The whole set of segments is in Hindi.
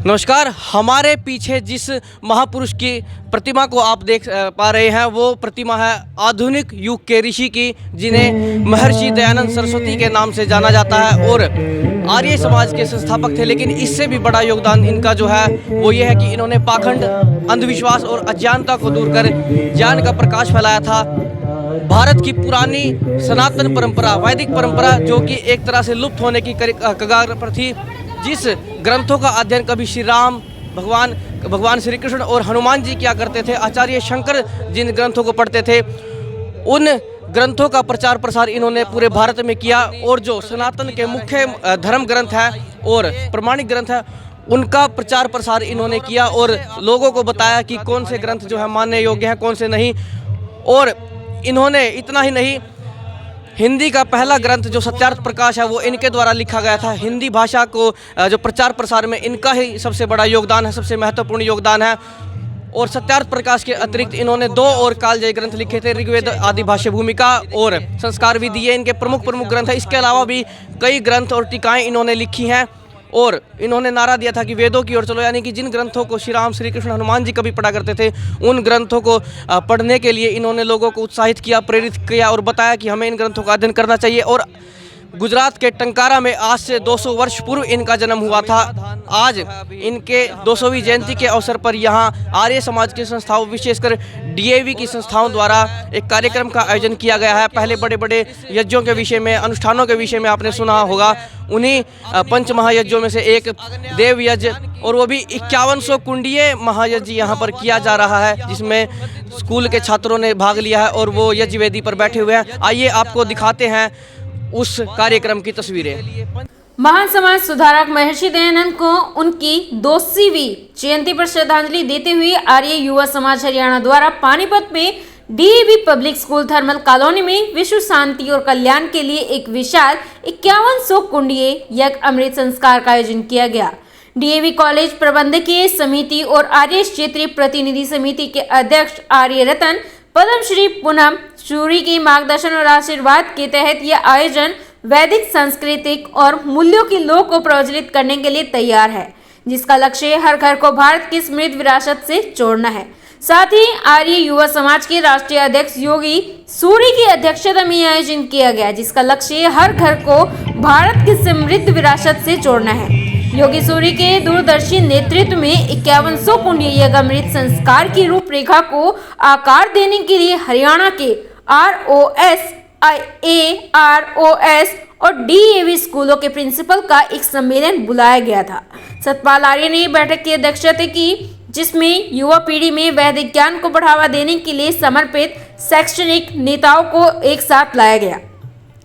नमस्कार। हमारे पीछे जिस महापुरुष की प्रतिमा को आप देख पा रहे हैं वो प्रतिमा है आधुनिक युग के ऋषि की, जिन्हें महर्षि दयानंद सरस्वती के नाम से जाना जाता है और आर्य समाज के संस्थापक थे। लेकिन इससे भी बड़ा योगदान इनका जो है वो ये है कि इन्होंने पाखंड, अंधविश्वास और अज्ञानता को दूर कर ज्ञान का प्रकाश फैलाया था। भारत की पुरानी सनातन परंपरा, वैदिक परंपरा, जो कि एक तरह से लुप्त होने की कगार पर थी, जिस ग्रंथों का अध्ययन कभी श्री राम भगवान श्री कृष्ण और हनुमान जी किया करते थे, आचार्य शंकर जिन ग्रंथों को पढ़ते थे, उन ग्रंथों का प्रचार प्रसार इन्होंने पूरे भारत में किया। और जो सनातन के मुख्य धर्म ग्रंथ है और प्रमाणिक ग्रंथ है, उनका प्रचार प्रसार इन्होंने किया और लोगों को बताया कि कौन से ग्रंथ जो है मानने योग्य हैं, कौन से नहीं। और इन्होंने इतना ही नहीं, हिंदी का पहला ग्रंथ जो सत्यार्थ प्रकाश है वो इनके द्वारा लिखा गया था। हिंदी भाषा को जो प्रचार प्रसार में इनका ही सबसे बड़ा योगदान है, सबसे महत्वपूर्ण योगदान है। और सत्यार्थ प्रकाश के अतिरिक्त इन्होंने 2 और कालजयी ग्रंथ लिखे थे, ऋग्वेद आदि भाष्य भूमिका और संस्कार विधि, ये इनके प्रमुख ग्रंथ हैं। इसके अलावा भी कई ग्रंथ और टीकाएँ इन्होंने लिखी हैं और इन्होंने नारा दिया था कि वेदों की ओर चलो, यानी कि जिन ग्रंथों को श्री राम, श्री कृष्ण, हनुमान जी कभी पढ़ा करते थे, उन ग्रंथों को पढ़ने के लिए इन्होंने लोगों को उत्साहित किया, प्रेरित किया और बताया कि हमें इन ग्रंथों का अध्ययन करना चाहिए। और गुजरात के टंकारा में आज से 200 वर्ष पूर्व इनका जन्म हुआ था। आज इनके 200वीं जयंती के अवसर पर यहाँ आर्य समाज की संस्थाओं, विशेषकर डीएवी की संस्थाओं द्वारा एक कार्यक्रम का आयोजन किया गया है। पहले बड़े बड़े यज्ञों के विषय में, अनुष्ठानों के विषय में आपने सुना होगा। उन्हीं पंच महायज्ञों में से एक देव यज्ञ, और वो भी 5100 कुंडीय महायज्ञ यहाँ पर किया जा रहा है, जिसमें स्कूल के छात्रों ने भाग लिया है और वो यज्ञ वेदी पर बैठे हुए हैं। आइए आपको दिखाते हैं उस कार्यक्रम की तस्वीरें। महान समाज सुधारक महर्षि दयानंद को उनकी 200वीं जयंती पर श्रद्धांजलि देते हुए आर्य युवा समाज हरियाणा द्वारा पानीपत में DAV public school thermal colony में विश्व शांति और कल्याण के लिए एक विशाल 5100 कुंडीय यज्ञ अमृत संस्कार का आयोजन किया गया। डीएवी कॉलेज प्रबंधकीय समिति और आर्य क्षेत्रीय प्रतिनिधि समिति के अध्यक्ष आर्य रतन पद्मश्री पूनम सूरी की मार्गदर्शन और आशीर्वाद के तहत यह आयोजन वैदिक, सांस्कृतिक और मूल्यों की लोक को प्रज्वलित करने के लिए तैयार है, जिसका लक्ष्य हर घर को भारत की समृद्ध विरासत से जोड़ना है। साथ ही आर्य युवा समाज के राष्ट्रीय अध्यक्ष योगी सूरी की अध्यक्षता में आयोजन किया गया, जिसका लक्ष्य हर घर को भारत की समृद्ध विरासत से जोड़ना है। योगी सूरी के दूरदर्शी नेतृत्व में 5100 कुंडीय यज्ञ अमृत संस्कार की रूपरेखा को आकार देने के लिए हरियाणा के ROS, AROS और डीएवी स्कूलों के प्रिंसिपल का एक सम्मेलन बुलाया गया था। सतपाल आर्य ने बैठक की अध्यक्षता की, जिसमें युवा पीढ़ी में वैदिक ज्ञान को बढ़ावा देने के लिए समर्पित शैक्षणिक नेताओं को एक साथ लाया गया।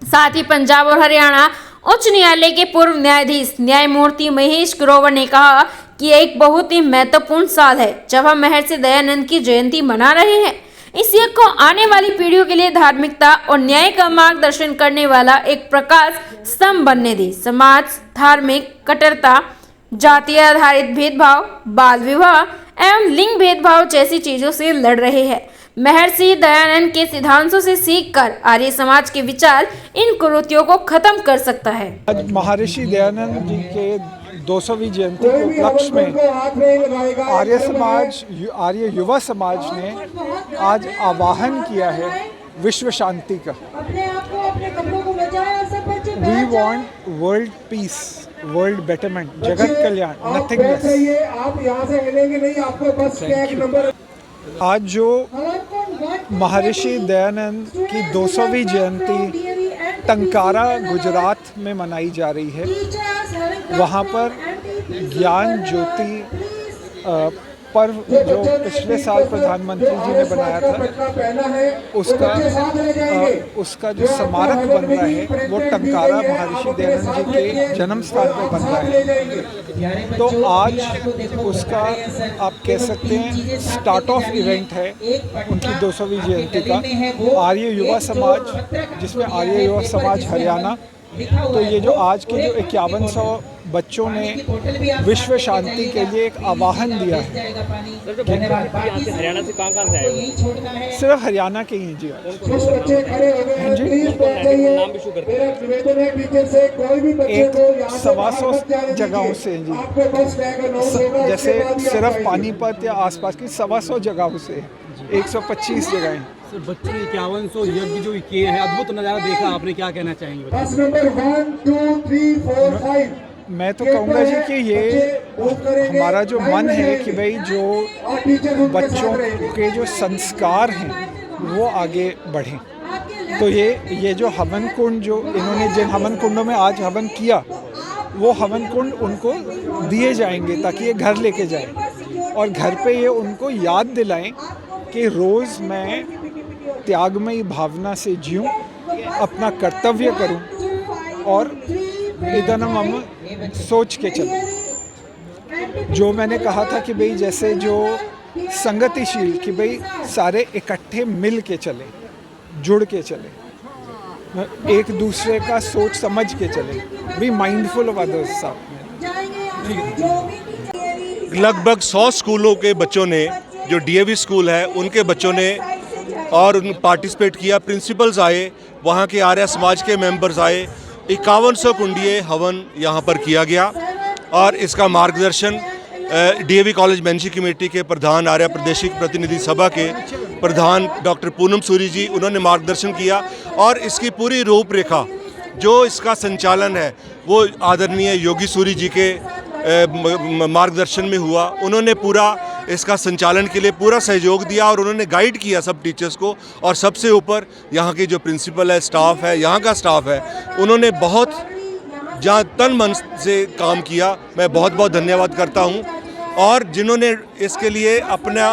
साथ ही पंजाब और हरियाणा उच्च न्यायालय के पूर्व न्यायाधीश न्यायमूर्ति महेश ग्रोवर ने कहा कि यह एक बहुत ही महत्वपूर्ण साल है जब हम महर्षि दयानंद की जयंती मना रहे हैं। इस यज्ञ को आने वाली पीढ़ियों के लिए धार्मिकता और न्याय का मार्गदर्शन करने वाला एक प्रकाश स्तंभ बनने दे। समाज धार्मिक कट्टरता, जातीय आधारित भेदभाव, बाल विवाह एवं लिंग भेदभाव जैसी चीजों से लड़ रहे हैं। महर्षि दयानंद के सिद्धांतों से सीखकर आर्य समाज के विचार इन कुरीतियों को खत्म कर सकता है। आज महर्षि दयानंद जी के 200वीं जयंती के उपलक्ष्य में आर्य युवा समाज ने आज आह्वान किया है विश्व शांति का। We want world peace, world betterment, जगत कल्याण, नथिंग लेस। आप यहाँ से मिलेंगे नहीं, आपको बस का एक नंबर। आज जो महर्षि दयानंद की 200वीं जयंती टंकारा गुजरात में मनाई जा रही है, वहाँ पर ज्ञान ज्योति पर्व जो पिछले साल प्रधानमंत्री जी ने बनाया था, उसका जो स्मारक बन रहा है वो टंकारा महर्षि दयानंद जी के जन्म स्थान पर बन रहा है। तो आज उसका आप कह सकते हैं स्टार्ट ऑफ इवेंट है उनकी 200वीं जयंती का। आर्य युवा समाज, जिसमें आर्य युवा समाज हरियाणा, तो ये जो आज के जो 5100 बच्चों ने विश्व शांति के लिए एक आह्वान दिया है। हरियाणा से कहाँ से आए हो? सिर्फ हरियाणा के ही जी। नाम भी शो करते हैं। मेरा निवेदन है टीचर से कोई भी बच्चे एक को यहाँ से 125 जाने जगहों दीजिए। से जी। आपको बस टैग अनाउंस होगा, जैसे उसके बाद ही आप सिर्फ जाएंगे। पानीपत या आसपास की 125 जगहों से 125 जगहें। सर बच्चों ने 5100 यज्ञ जो किए हैं, अद्भुत नज़ारा देखा, आपने क्या कहना चाहेंगे? बस नंबर 1 2 3 4 5 मैं तो कहूँगा जी कि ये हमारा जो मन है कि भाई जो और टीचर उनके बच्चों साथ रहेंगे। के जो संस्कार हैं वो आगे बढ़ें। तो ये जो हवन कुंड जो इन्होंने जिन हवन कुंडों में आज हवन किया, वो हवन कुंड उनको दिए जाएंगे ताकि ये घर लेके जाएं और घर पे ये उनको याद दिलाएं कि रोज़ मैं त्यागमयी भावना से जीऊँ, अपना कर्तव्य करूँ और इदनम हम सोच के चलें। जो मैंने कहा था कि भाई जैसे जो संगतिशील कि भाई सारे इकट्ठे मिल के चले, जुड़ के चले, एक दूसरे का सोच समझ के चले, बी माइंडफुल ऑफ अदर्स साथ में। लगभग 100 स्कूलों के बच्चों ने, जो डीएवी स्कूल है उनके बच्चों ने और उन पार्टिसिपेट किया। प्रिंसिपल्स आए, वहाँ के आर्य समाज के मेंबर्स आए। 5100 कुंडीय हवन यहाँ पर किया गया और इसका मार्गदर्शन डीएवी कॉलेज बेंची कमेटी के प्रधान, आर्य प्रादेशिक प्रतिनिधि सभा के प्रधान डॉक्टर पूनम सूरी जी, उन्होंने मार्गदर्शन किया। और इसकी पूरी रूपरेखा, जो इसका संचालन है, वो आदरणीय योगी सूरी जी के मार्गदर्शन में हुआ। उन्होंने पूरा इसका संचालन के लिए पूरा सहयोग दिया और उन्होंने गाइड किया सब टीचर्स को। और सबसे ऊपर यहाँ के जो प्रिंसिपल है, स्टाफ है, यहाँ का स्टाफ है, उन्होंने बहुत जहाँ तन मन से काम किया। मैं बहुत बहुत धन्यवाद करता हूँ। और जिन्होंने इसके लिए अपना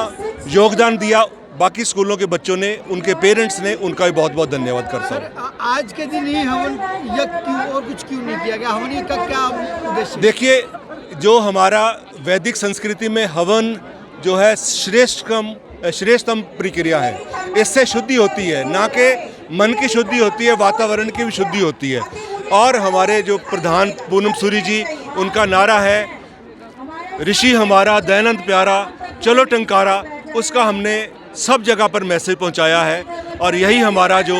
योगदान दिया, बाकी स्कूलों के बच्चों ने, उनके पेरेंट्स ने, उनका भी बहुत बहुत धन्यवाद करता हूँ। आज के दिन ही हवन यज्ञ क्यों और कुछ क्यों नहीं किया गया? हवन यज्ञ का क्या उद्देश्य? देखिए, जो हमारा वैदिक संस्कृति में हवन जो है श्रेष्ठतम प्रक्रिया है। इससे शुद्धि होती है, ना कि मन की शुद्धि होती है, वातावरण की भी शुद्धि होती है। और हमारे जो प्रधान पूनम सूरी जी, उनका नारा है ऋषि हमारा दयानंद प्यारा, चलो टंकारा। उसका हमने सब जगह पर मैसेज पहुंचाया है और यही हमारा जो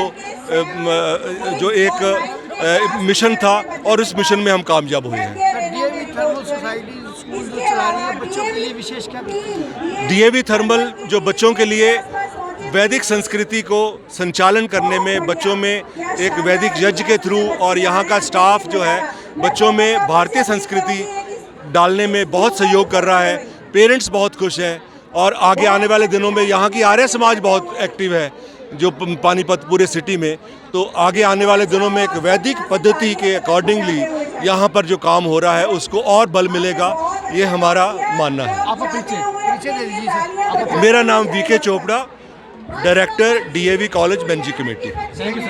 एक मिशन था और उस मिशन में हम कामयाब हुए हैं। डीएवी थर्मल सोसाइटी स्कूल जो चला रही है, बच्चों के लिए विशेष क्या? डीएवी थर्मल जो बच्चों के लिए वैदिक संस्कृति को संचालन करने में, बच्चों में एक वैदिक यज्ञ के थ्रू, और यहाँ का स्टाफ जो है बच्चों में भारतीय संस्कृति डालने में बहुत सहयोग कर रहा है। पेरेंट्स बहुत खुश हैं और आगे आने वाले दिनों में यहाँ की आर्य समाज बहुत एक्टिव है, जो पानीपत पूरे सिटी में। तो आगे आने वाले दिनों में एक वैदिक पद्धति के अकॉर्डिंगली यहाँ पर जो काम हो रहा है उसको और बल मिलेगा, ये हमारा मानना है। आप पीछे दे दीजिए सर। मेरा नाम VK Chopra, director DAV college बेंची कमेटी।